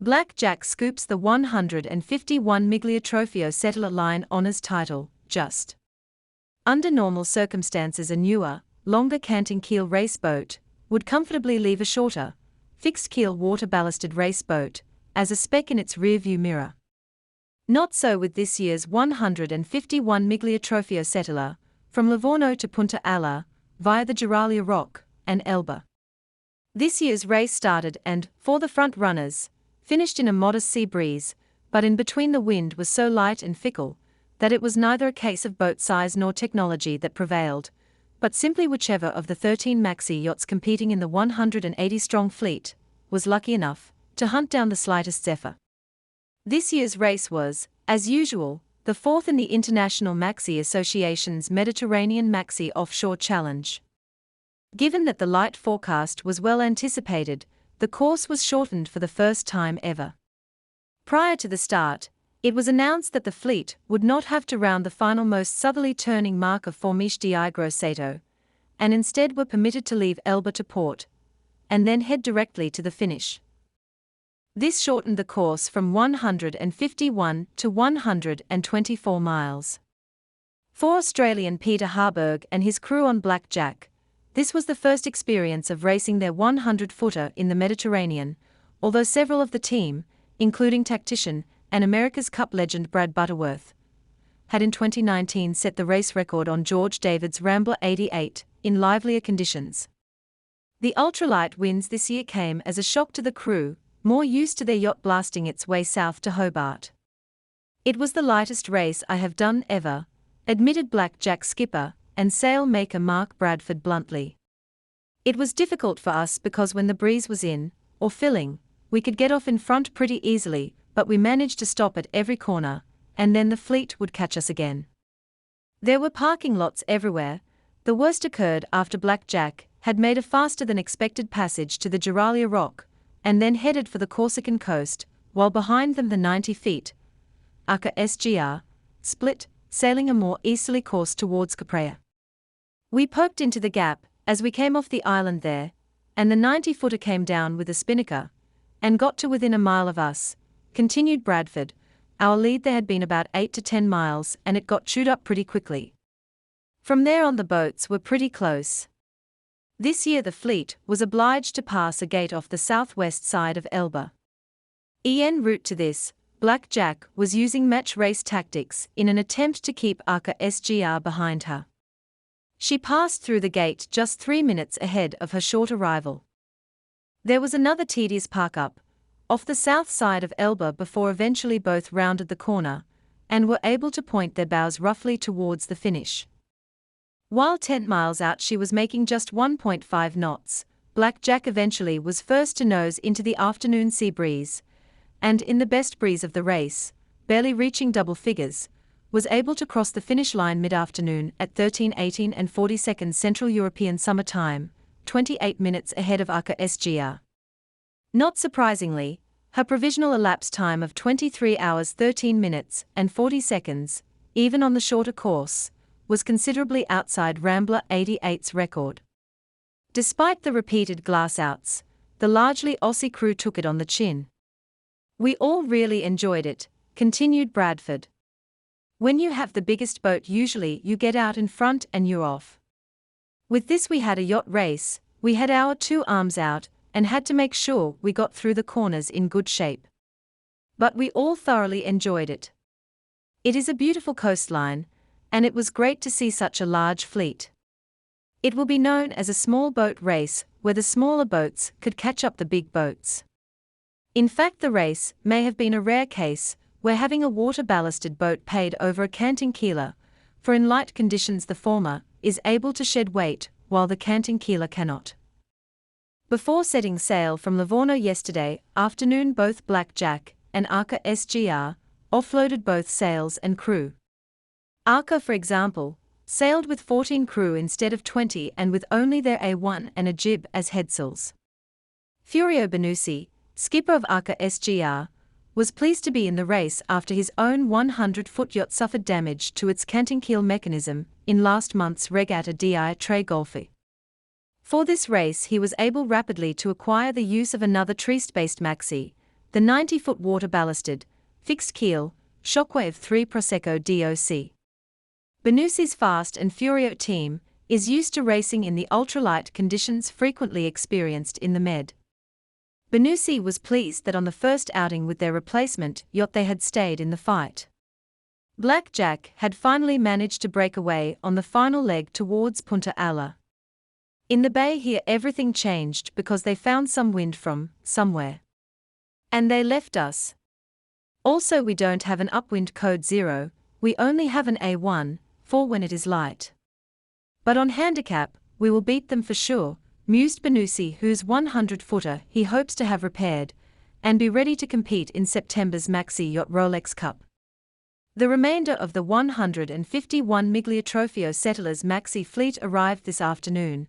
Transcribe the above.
Black Jack scoops the 151 Miglia-Trofeo Cetilar line honours title, just. Under normal circumstances a newer, longer canting keel race boat would comfortably leave a shorter, fixed keel water ballasted race boat as a speck in its rearview mirror. Not so with this year's 151 Miglia-Trofeo Cetilar, from Livorno to Punta Ala, via the Giraglia Rock and Elba. This year's race started and, for the front runners, finished in a modest sea breeze, but in between the wind was so light and fickle that it was neither a case of boat size nor technology that prevailed, but simply whichever of the 13 maxi yachts competing in the 180-strong fleet was lucky enough to hunt down the slightest zephyr. This year's race was, as usual, the fourth in the International Maxi Association's Mediterranean Maxi Offshore Challenge. Given that the light forecast was well anticipated, the course was shortened for the first time ever. Prior to the start, it was announced that the fleet would not have to round the final most southerly turning mark of Formiglia di Grosseto, and instead were permitted to leave Elba to port, and then head directly to the finish. This shortened the course from 151 to 124 miles. For Australian Peter Harburg and his crew on Black Jack, this was the first experience of racing their 100-footer in the Mediterranean, although several of the team, including tactician and America's Cup legend Brad Butterworth, had in 2019 set the race record on George David's Rambler 88 in livelier conditions. The ultralight winds this year came as a shock to the crew, more used to their yacht blasting its way south to Hobart. "It was the lightest race I have done ever," admitted Black Jack skipper and sailmaker Mark Bradford bluntly. "It was difficult for us because when the breeze was in, or filling, we could get off in front pretty easily, but we managed to stop at every corner, and then the fleet would catch us again. There were parking lots everywhere." The worst occurred after Black Jack had made a faster than expected passage to the Giraglia Rock, and then headed for the Corsican coast, while behind them the 90 feet Alfa SGR split, sailing a more easterly course towards Caprea. "We poked into the gap as we came off the island there, and the 90-footer came down with a spinnaker and got to within a mile of us," continued Bradford. "Our lead there had been about 8 to 10 miles and it got chewed up pretty quickly. From there on the boats were pretty close. This year the fleet was obliged to pass a gate off the southwest side of Elba. En route to this, Black Jack was using match race tactics in an attempt to keep Alfa SGR behind her. She passed through the gate just 3 minutes ahead of her shorter rival. There was another tedious park-up off the south side of Elba before eventually both rounded the corner and were able to point their bows roughly towards the finish. While 10 miles out she was making just 1.5 knots, Black Jack eventually was first to nose into the afternoon sea breeze, and in the best breeze of the race, barely reaching double figures, was able to cross the finish line mid-afternoon at 13:18 and 40 seconds Central European Summer Time, 28 minutes ahead of Alfa SGR. Not surprisingly, her provisional elapsed time of 23 hours 13 minutes and 40 seconds, even on the shorter course, was considerably outside Rambler 88's record. Despite the repeated glass-outs, the largely Aussie crew took it on the chin. "We all really enjoyed it," continued Bradford. "When you have the biggest boat usually you get out in front and you're off. With this we had a yacht race, we had our 2 arms out, and had to make sure we got through the corners in good shape. But we all thoroughly enjoyed it. It is a beautiful coastline, and it was great to see such a large fleet. It will be known as a small boat race where the smaller boats could catch up the big boats. In fact the race may have been a rare case where having a water ballasted boat paid over a canting keeler, for in light conditions the former is able to shed weight while the canting keeler cannot." Before setting sail from Livorno yesterday afternoon both Black Jack and Alfa SGR offloaded both sails and crew. Alfa, for example, sailed with 14 crew instead of 20 and with only their A1 and a jib as headsails. Furio Benusi, skipper of Alfa SGR, was pleased to be in the race after his own 100-foot yacht suffered damage to its canting keel mechanism in last month's Regatta di Tre Golfi. For this race he was able rapidly to acquire the use of another triste-based maxi, the 90-foot water ballasted, fixed keel, Shockwave 3 Prosecco DOC. Benusi's Fast and Furio team is used to racing in the ultralight conditions frequently experienced in the Med. Benusi was pleased that on the first outing with their replacement yacht they had stayed in the fight. Black Jack had finally managed to break away on the final leg towards Punta Ala. In the bay here everything changed because they found some wind from somewhere. And they left us. Also we don't have an upwind code 0, we only have an A1, for when it is light. But on handicap, we will beat them for sure, mused Benusi, whose 100-footer he hopes to have repaired, and be ready to compete in September's Maxi Yacht Rolex Cup. The remainder of the 151 Miglia-Trofeo Cetilar's Maxi fleet arrived this afternoon,